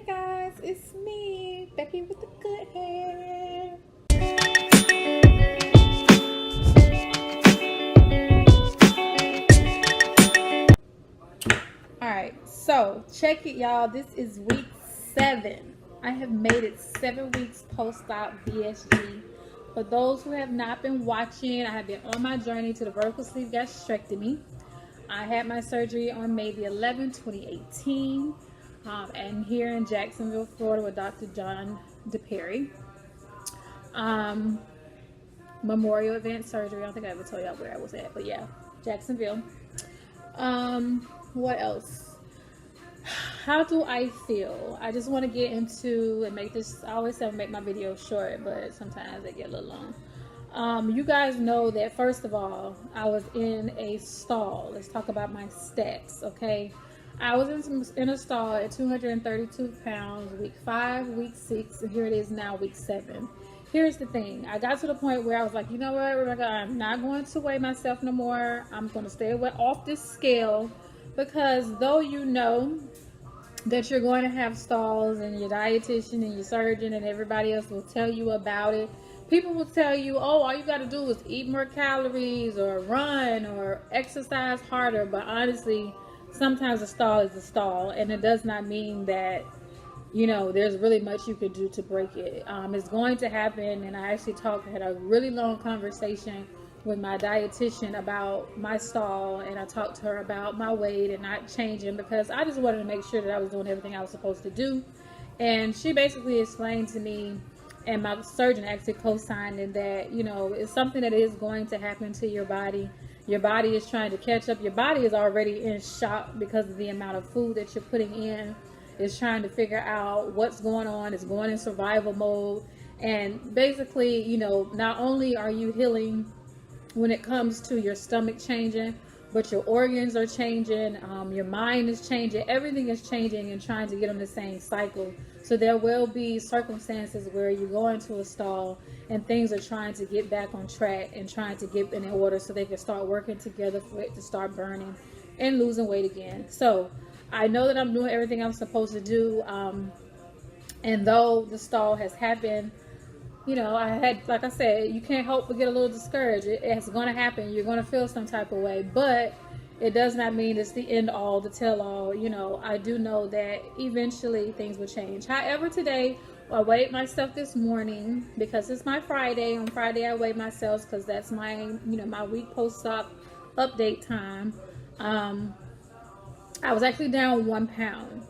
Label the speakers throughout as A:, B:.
A: Hey guys, it's me, Becky with the good hair. Alright, so check it, y'all. This is week 7. I have made it 7 weeks post op VSG. For those who have not been watching, I have been on my journey to the vertical sleeve gastrectomy. I had my surgery on May the 11th, 2018. And here in Jacksonville, Florida, with Dr. John DePerry. Memorial Advanced Surgery. I don't think I ever told y'all where I was at, but yeah, Jacksonville. What else? How do I feel? I just want to get into and make this. I always say I make my videos short, but sometimes they get a little long. You guys know that, first of all, I was in a stall. Let's talk about my stats, okay? I was in a stall at 232 pounds, week 5, week 6, and here it is now, week 7. Here's the thing. I got to the point where I was like, you know what, Rebecca, I'm not going to weigh myself no more. I'm going to stay off this scale, because though you know that you're going to have stalls and your dietitian and your surgeon and everybody else will tell you about it, people will tell you, oh, all you got to do is eat more calories or run or exercise harder. But honestly, sometimes a stall is a stall, and it does not mean that, you know, there's really much you could do to break it. It's going to happen, and I actually had a really long conversation with my dietitian about my stall, and I talked to her about my weight and not changing, because I just wanted to make sure that I was doing everything I was supposed to do. And she basically explained to me, and my surgeon actually co-signed in, that, you know, it's something that is going to happen to your body. Your body is trying to catch up. Your body is already in shock because of the amount of food that you're putting in. It's trying to figure out what's going on. It's going in survival mode. And basically, you know, not only are you healing when it comes to your stomach changing, but your organs are changing, your mind is changing, everything is changing and trying to get on the same cycle. So there will be circumstances where you go into a stall and things are trying to get back on track and trying to get in order so they can start working together for it to start burning and losing weight again. So I know that I'm doing everything I'm supposed to do. And though the stall has happened, you know, like I said, you can't help but get a little discouraged. It's going to happen. You're going to feel some type of way, but it does not mean it's the end all, the tell all. You know, I do know that eventually things will change. However, today I weighed myself this morning because it's my Friday. On Friday, I weighed myself because that's my, you know, my week post-op update time. I was actually down 1 pound.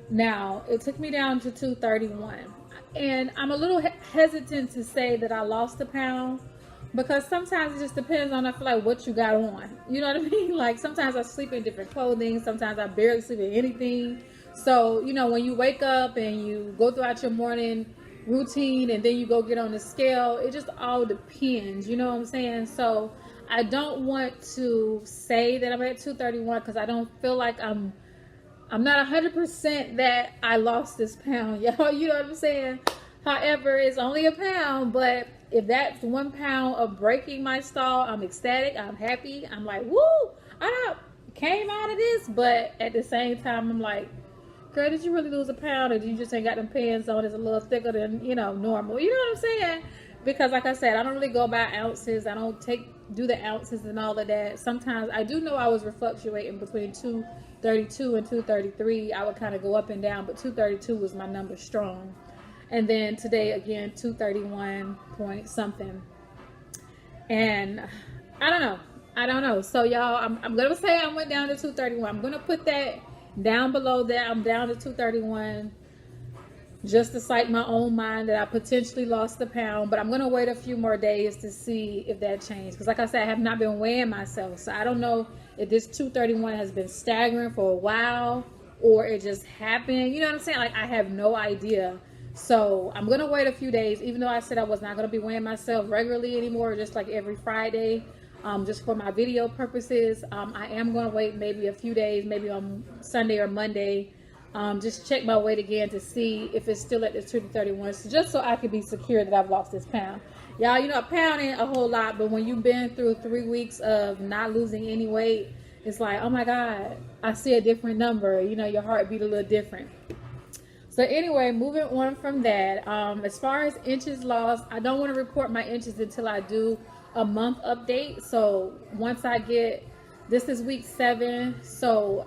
A: Now, it took me down to 231. And I'm a little hesitant to say that I lost a pound, because sometimes it just depends on, I feel like, what you got on. You know what I mean? Like, sometimes I sleep in different clothing. Sometimes I barely sleep in anything. So, you know, when you wake up and you go throughout your morning routine and then you go get on the scale, it just all depends. You know what I'm saying? So I don't want to say that I'm at 231 because I don't feel like I'm not 100% that I lost this pound, y'all. You know what I'm saying? However, it's only a pound, but if that's 1 pound of breaking my stall, I'm ecstatic. I'm happy. I'm like, woo! I came out of this, but at the same time, I'm like, girl, did you really lose a pound, or you just ain't got them pants on? It's a little thicker than, you know, normal. You know what I'm saying? Because like I said, I don't really go by ounces. I don't do the ounces and all of that. Sometimes I do know I was fluctuating between 232 and 233. I would kind of go up and down, but 232 was my number strong. And then today again, 231 point something. And I don't know. So y'all, I'm gonna say I went down to 231. I'm gonna put that down below that. I'm down to 231. Just to psych my own mind that I potentially lost a pound, but I'm going to wait a few more days to see if that changed. Because like I said, I have not been weighing myself. So I don't know if this 231 has been staggering for a while or it just happened. You know what I'm saying? Like, I have no idea. So I'm going to wait a few days, even though I said I was not going to be weighing myself regularly anymore, just like every Friday, just for my video purposes. I am going to wait maybe a few days, maybe on Sunday or Monday. Just check my weight again to see if it's still at the 231, just so I can be secure that I've lost this pound. Y'all, you know, a pound ain't a whole lot, but when you've been through 3 weeks of not losing any weight, it's like, oh my God, I see a different number. You know, your heart beat a little different. So anyway, moving on from that, as far as inches lost, I don't want to report my inches until I do a month update. So once I get, this is week 7, so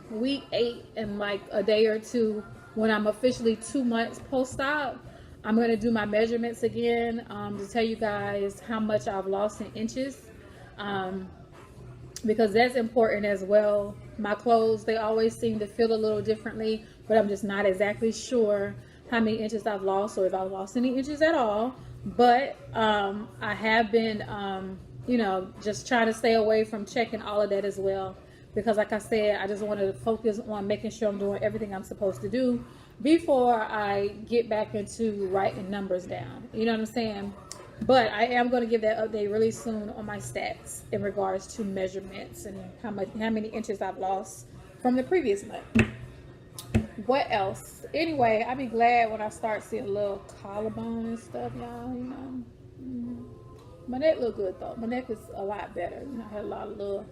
A: week 8 in like a day or two, when I'm officially 2 months post-op, I'm going to do my measurements again to tell you guys how much I've lost in inches, because that's important as well. My clothes, they always seem to feel a little differently, but I'm just not exactly sure how many inches I've lost, or if I've lost any inches at all. But I have been, you know, just trying to stay away from checking all of that as well, because like I said, I just want to focus on making sure I'm doing everything I'm supposed to do before I get back into writing numbers down. You know what I'm saying? But I am going to give that update really soon on my stats in regards to measurements and how many inches I've lost from the previous month. What else? Anyway, I'll be glad when I start seeing a little collarbone and stuff, y'all. You know, my neck look good though. My neck is a lot better. You know, I had a lot of little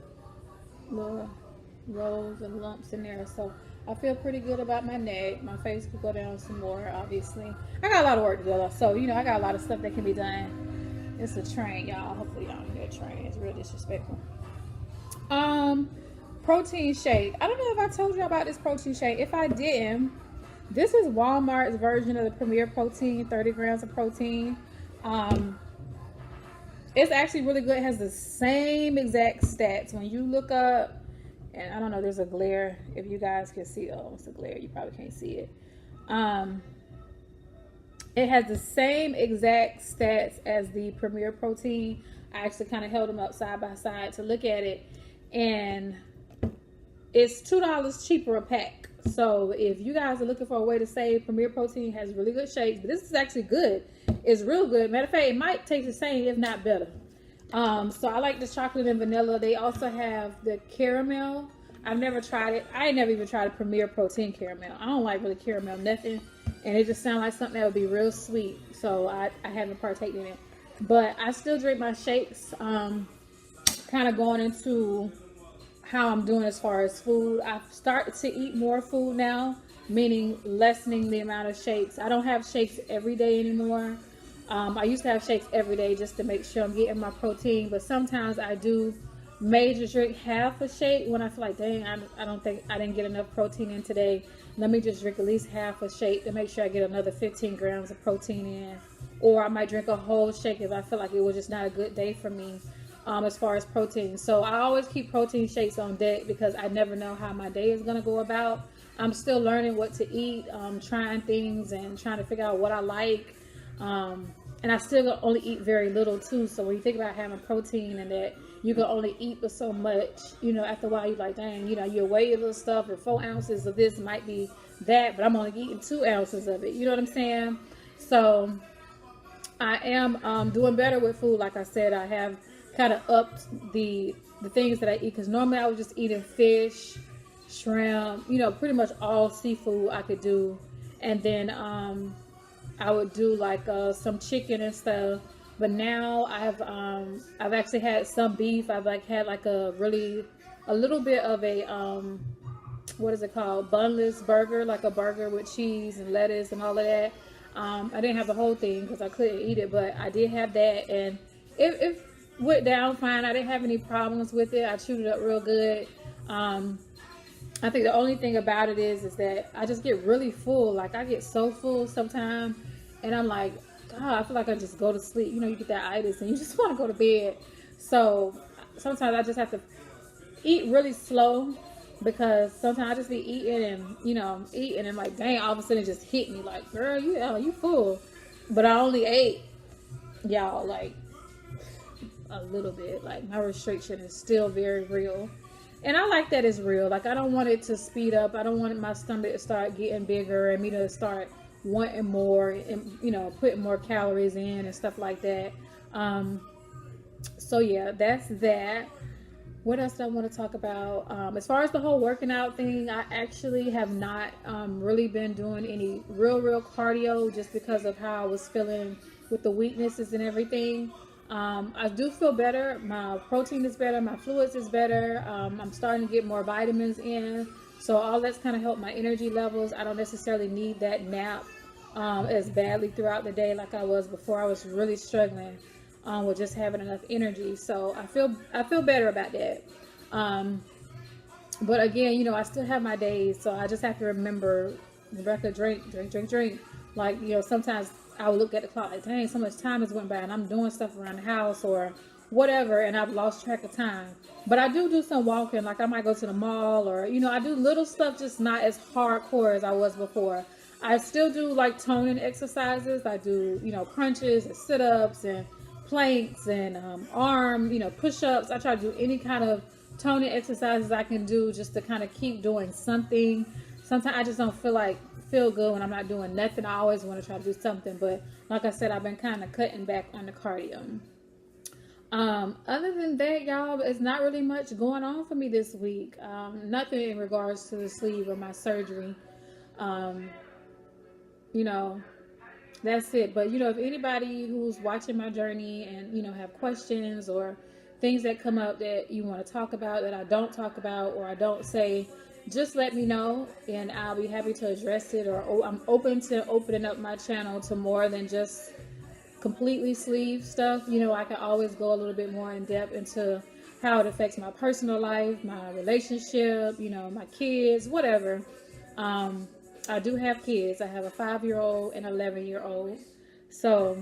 A: rolls and lumps in there, so I feel pretty good about my neck. My face could go down some more, obviously. I got a lot of work to do, so, you know, I got a lot of stuff that can be done. It's a train, y'all. Hopefully y'all don't hear a train. It's real disrespectful. Protein shake. I don't know if I told you about this protein shake. If I didn't, this is Walmart's version of the Premier Protein, 30 grams of protein. It's actually really good. It has the same exact stats. When you look up, and I don't know, there's a glare, if you guys can see. Oh, it's a glare, you probably can't see it. It has the same exact stats as the Premier Protein. I actually kind of held them up side by side to look at it, and it's $2 cheaper a pack. So if you guys are looking for a way to save, Premier Protein has really good shakes, but this is actually good. It's real good. Matter of fact, it might taste the same, if not better. So I like the chocolate and vanilla. They also have the caramel. I've never tried it. I ain't never even tried a Premier Protein caramel. I don't like really caramel nothing, and it just sounds like something that would be real sweet. So I haven't partaken in it, but I still drink my shakes. Kind of going into how I'm doing as far as food. I've started to eat more food now, meaning lessening the amount of shakes. I don't have shakes every day anymore. I used to have shakes every day just to make sure I'm getting my protein, but sometimes I do major drink half a shake when I feel like, dang, I don't think I didn't get enough protein in today. Let me just drink at least half a shake to make sure I get another 15 grams of protein in. Or I might drink a whole shake if I feel like it was just not a good day for me as far as protein. So I always keep protein shakes on deck because I never know how my day is going to go about. I'm still learning what to eat, trying things and trying to figure out what I like. And I still only eat very little too. So when you think about having protein and that you can only eat for so much, you know, after a while you're like, dang, you know, you weigh a little stuff and 4 ounces of this might be that, but I'm only eating 2 ounces of it. You know what I'm saying? So I am doing better with food. Like I said, I have kind of upped the things that I eat, because normally I was just eating fish, shrimp, you know, pretty much all seafood I could do. And then I would do like some chicken and stuff, but now I've actually had some beef. I've like had like a little bit of a what is it called, bunless burger, like a burger with cheese and lettuce and all of that. I didn't have the whole thing because I couldn't eat it, but I did have that, and it went down fine. I didn't have any problems with it. I chewed it up real good. I think the only thing about it is that I just get really full. Like I get so full sometimes, and I'm like, God, I feel like I just go to sleep. You know, you get that itis and you just want to go to bed. So sometimes I just have to eat really slow, because sometimes I just be eating and, you know, eating and like, dang, all of a sudden it just hit me like, girl, you full. But I only ate, y'all, like a little bit. Like my restriction is still very real. And I like that it's real. Like I don't want it to speed up. I don't want my stomach to start getting bigger and me to start wanting more and, you know, putting more calories in and stuff like that. So yeah, that's that. What else do I want to talk about? As far as the whole working out thing, I actually have not really been doing any real cardio, just because of how I was feeling with the weaknesses and everything. I do feel better. My protein is better. My fluids is better. I'm starting to get more vitamins in. So all that's kind of helped my energy levels. I don't necessarily need that nap as badly throughout the day like I was before. I was really struggling with just having enough energy. So I feel better about that. But again, you know, I still have my days, so I just have to remember, Rebecca, drink. Like, you know, sometimes I will look at the clock like, dang, so much time has went by, and I'm doing stuff around the house or whatever, and I've lost track of time. But I do some walking, like I might go to the mall, or, you know, I do little stuff, just not as hardcore as I was before. I still do like toning exercises. I do, you know, crunches and sit-ups and planks and arm, you know, push-ups. I try to do any kind of toning exercises I can do just to kind of keep doing something. Sometimes I just don't feel good when I'm not doing nothing. I always want to try to do something, but like I said, I've been kind of cutting back on the cardio. Other than that, y'all, it's not really much going on for me this week. Nothing in regards to the sleeve or my surgery. You know, that's it. But, you know, if anybody who's watching my journey and, you know, have questions or things that come up that you want to talk about that I don't talk about or I don't say, just let me know and I'll be happy to address it. Or I'm open to opening up my channel to more than just completely sleeve stuff. You know, I can always go a little bit more in depth into how it affects my personal life, my relationship, you know, my kids, whatever. I do have kids. I have a 5-year-old and 11-year-old. So,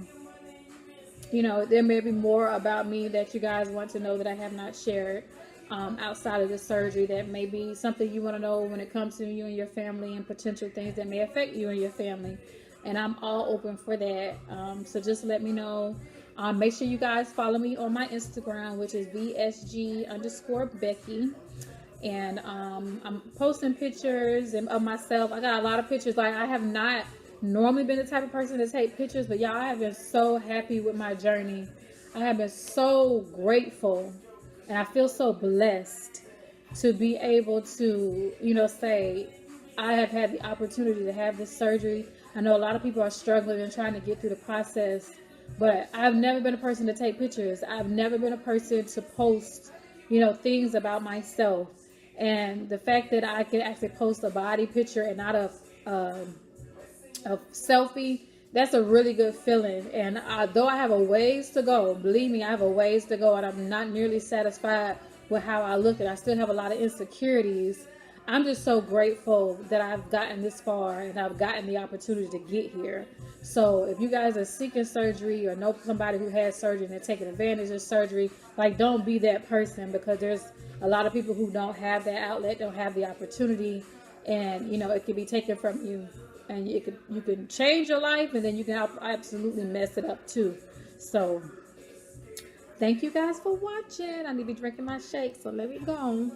A: you know, there may be more about me that you guys want to know that I have not shared outside of the surgery. That may be something you want to know when it comes to you and your family and potential things that may affect you and your family. And I'm all open for that. So just let me know. Make sure you guys follow me on my Instagram, which is VSG_Becky. And I'm posting pictures of myself. I got a lot of pictures. Like, I have not normally been the type of person to take pictures, but y'all, I have been so happy with my journey. I have been so grateful, and I feel so blessed to be able to, you know, say I have had the opportunity to have this surgery. I know a lot of people are struggling and trying to get through the process, but I've never been a person to take pictures. I've never been a person to post, you know, things about myself. And the fact that I can actually post a body picture and not a selfie, that's a really good feeling. And though I have a ways to go, believe me, I have a ways to go, and I'm not nearly satisfied with how I look, and I still have a lot of insecurities. I'm just so grateful that I've gotten this far and I've gotten the opportunity to get here. So if you guys are seeking surgery or know somebody who has surgery and they're taking advantage of surgery, like, don't be that person, because there's a lot of people who don't have that outlet, don't have the opportunity, and, you know, it can be taken from you. And you can change your life, and then you can absolutely mess it up too. So thank you guys for watching. I need to be drinking my shake, so let me go.